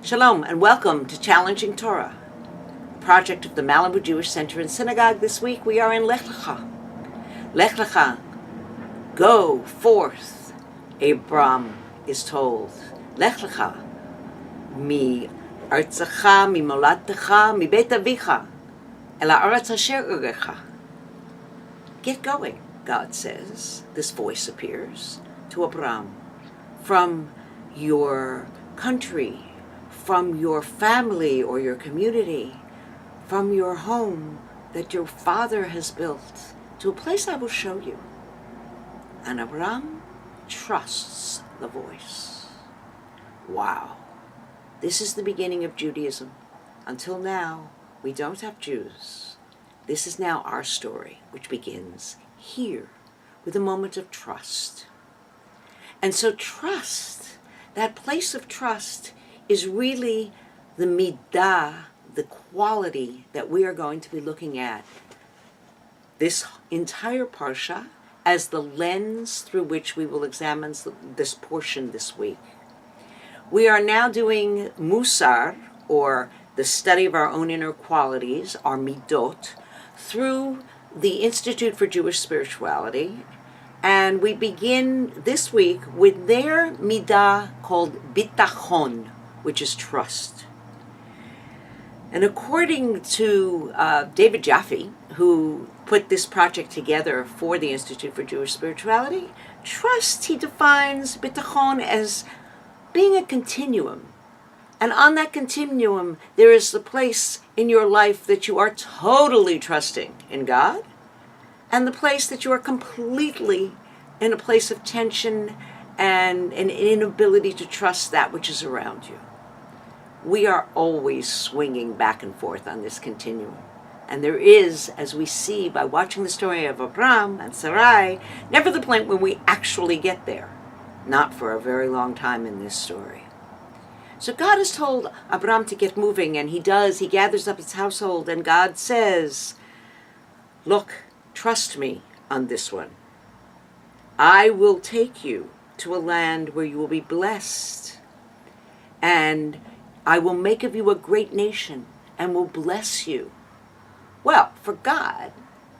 Shalom and welcome to Challenging Torah, a project of the Malibu Jewish Center and Synagogue. This week we are in Lech Lecha. Lech Lecha, go forth, Abram is told. Lech Lecha, mi artzacha, mi molatecha, mi beit avicha, el haaretz asher urecha. Get going, God says. This voice appears to Abram from your country, from your family or your community, from your home that your father has built, to a place I will show you. And Abram trusts the voice. Wow. This is the beginning of Judaism. Until now, we don't have Jews. This is now our story, which begins here with a moment of trust. And so trust, that place of trust, is really the midah, the quality that we are going to be looking at this entire parsha as the lens through which we will examine this portion this week. We are now doing musar, or the study of our own inner qualities, our midot, through the Institute for Jewish Spirituality. And we begin this week with their midah called bitachon, which is trust. And according to David Jaffe, who put this project together for the Institute for Jewish Spirituality, trust, he defines bitachon as being a continuum. And on that continuum, there is the place in your life that you are totally trusting in God, and the place that you are completely in a place of tension and an inability to trust that which is around you. We are always swinging back and forth on this continuum. And there is, as we see by watching the story of Abram and Sarai, never the point when we actually get there. Not for a very long time in this story. So God has told Abram to get moving, and he does. He gathers up his household, and God says, look, trust me on this one. I will take you to a land where you will be blessed, and I will make of you a great nation and will bless you. Well, for God,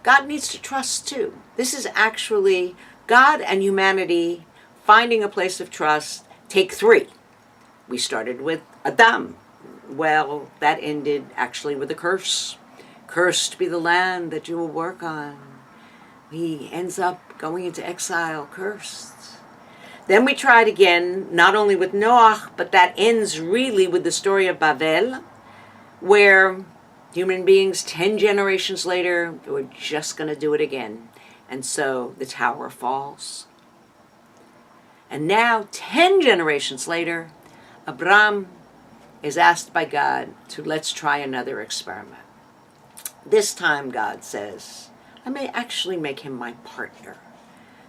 God needs to trust too. This is actually God and humanity finding a place of trust. Take three. We started with Adam. Well, that ended actually with a curse. Cursed be the land that you will work on. He ends up going into exile, cursed. Then we tried again, not only with Noach, but that ends really with the story of Babel, where human beings 10 generations later were just going to do it again. And so the tower falls. And now, 10 generations later, Abram is asked by God to let's try another experiment. This time, God says, I may actually make him my partner.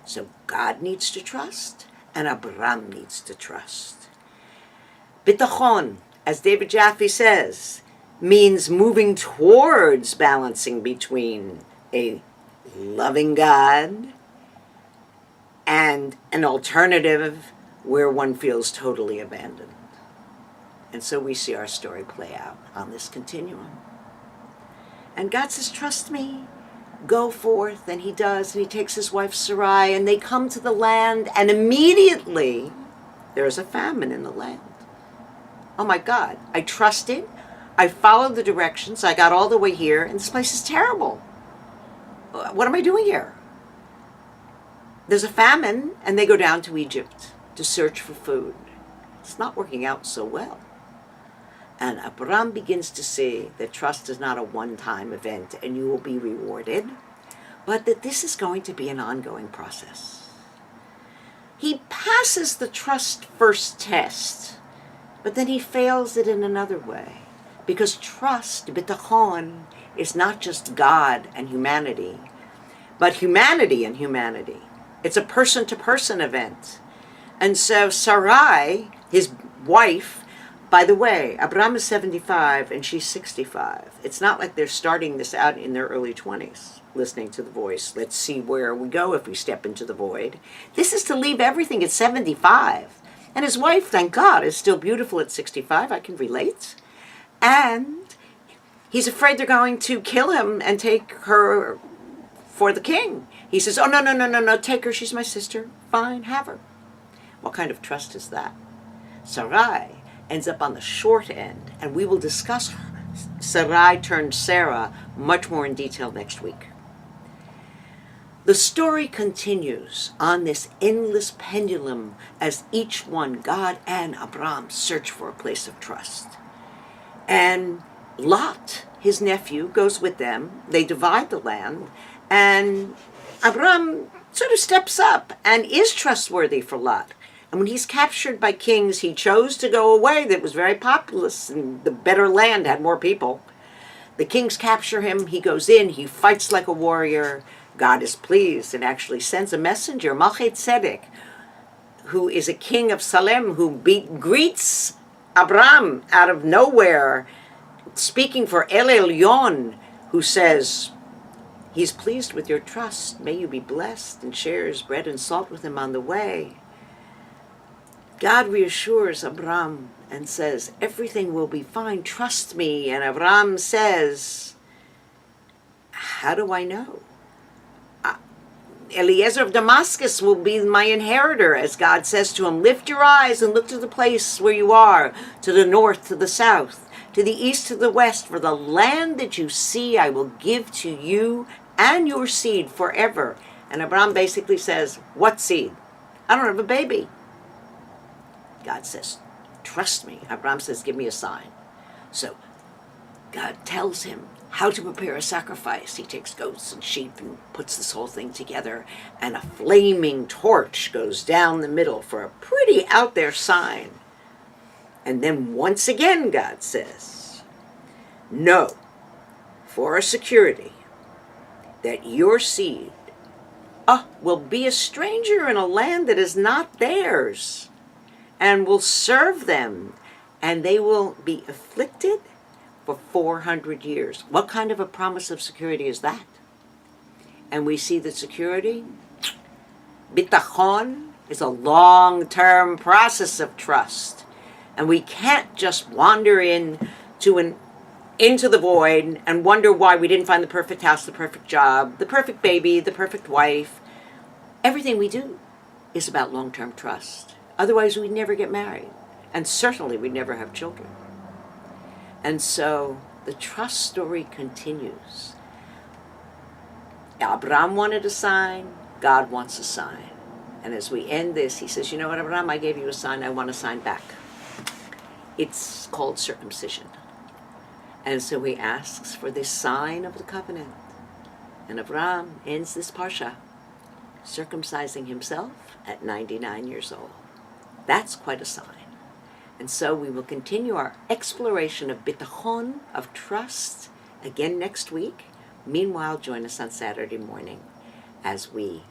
So God needs to trust, and Abram needs to trust. Bitachon, as David Jaffe says, means moving towards balancing between a loving God and an alternative where one feels totally abandoned. And so we see our story play out on this continuum. And God says, trust me, go forth, and he does, and he takes his wife Sarai, and they come to the land, and immediately there is a famine in the land. Oh my God, I trusted, I followed the directions, I got all the way here, and this place is terrible. What am I doing here? There's a famine, and they go down to Egypt to search for food. It's not working out so well. And Abram begins to see that trust is not a one-time event and you will be rewarded, but that this is going to be an ongoing process. He passes the trust first test, but then he fails it in another way. Because trust, bitachon, is not just God and humanity, but humanity and humanity. It's a person-to-person event. And so Sarai, his wife, by the way, Abram is 75 and she's 65. It's not like they're starting this out in their early 20s, listening to the voice. Let's see where we go if we step into the void. This is to leave everything at 75 And his wife, thank God, is still beautiful at 65. I can relate. And he's afraid they're going to kill him and take her for the king. He says, oh, no, take her. She's my sister. Fine, have her. What kind of trust is that? Sarai ends up on the short end, and we will discuss Sarai turned Sarah much more in detail next week. The story continues on this endless pendulum as each one, God and Abram, search for a place of trust. And Lot, his nephew, goes with them. They divide the land, and Abram sort of steps up and is trustworthy for Lot. And when he's captured by kings, he chose to go away. That was very populous, and the better land had more people. The kings capture him. He goes in. He fights like a warrior. God is pleased and actually sends a messenger, Malchet Tzedek, who is a king of Salem, who greets Abram out of nowhere, speaking for El Elyon, who says, he's pleased with your trust. May you be blessed, and shares bread and salt with him on the way. God reassures Abram and says, everything will be fine, trust me. And Abram says, how do I know? Eliezer of Damascus will be my inheritor, as God says to him, lift your eyes and look to the place where you are, to the north, to the south, to the east, to the west, for the land that you see I will give to you and your seed forever. And Abram basically says, what seed? I don't have a baby. God says, trust me. Abram says, give me a sign. So God tells him how to prepare a sacrifice. He takes goats and sheep and puts this whole thing together, and a flaming torch goes down the middle for a pretty out there sign. And then once again God says, know for a security that your seed will be a stranger in a land that is not theirs, and will serve them, and they will be afflicted for 400 years. What kind of a promise of security is that? And we see that security, bitachon, is a long-term process of trust. And we can't just wander into the void and wonder why we didn't find the perfect house, the perfect job, the perfect baby, the perfect wife. Everything we do is about long-term trust. Otherwise, we'd never get married. And certainly we'd never have children. And so the trust story continues. Abraham wanted a sign. God wants a sign. And as we end this, he says, you know what, Abraham, I gave you a sign. I want a sign back. It's called circumcision. And so he asks for this sign of the covenant. And Abraham ends this parsha circumcising himself at 99 years old. That's quite a sign. And so we will continue our exploration of bitachon, of trust, again next week. Meanwhile, join us on Saturday morning as we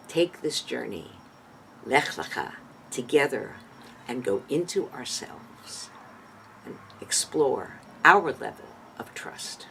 take this journey, Lech Lecha, together and go into ourselves and explore our level of trust.